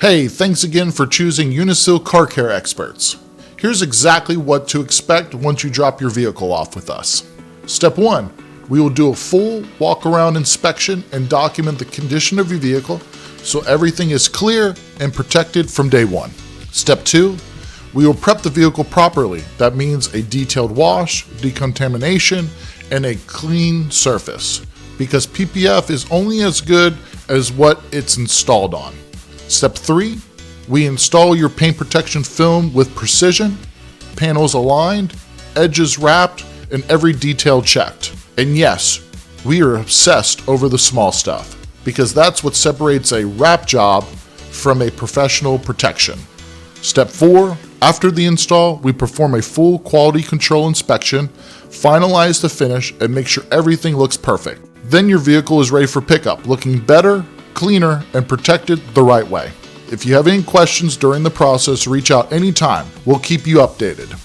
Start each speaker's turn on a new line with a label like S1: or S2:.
S1: Hey, thanks again for choosing Uniseal Car Care Experts. Here's exactly what to expect once you drop your vehicle off with us. Step 1. We will do a full walk-around inspection and document the condition of your vehicle so everything is clear and protected from day one. Step 2. We will prep the vehicle properly. That means a detailed wash, decontamination, and a clean surface, because PPF is only as good as what it's installed on. Step 3. We install your paint protection film with precision, panels aligned, edges wrapped, and every detail checked. And yes, we are obsessed over the small stuff, because that's what separates a wrap job from a professional protection. Step 4. After the install, we perform a full quality control inspection, finalize the finish, and make sure everything looks perfect. Then your vehicle is ready for pickup, looking better, cleaner, and protected the right way. If you have any questions during the process, reach out anytime. We'll keep you updated.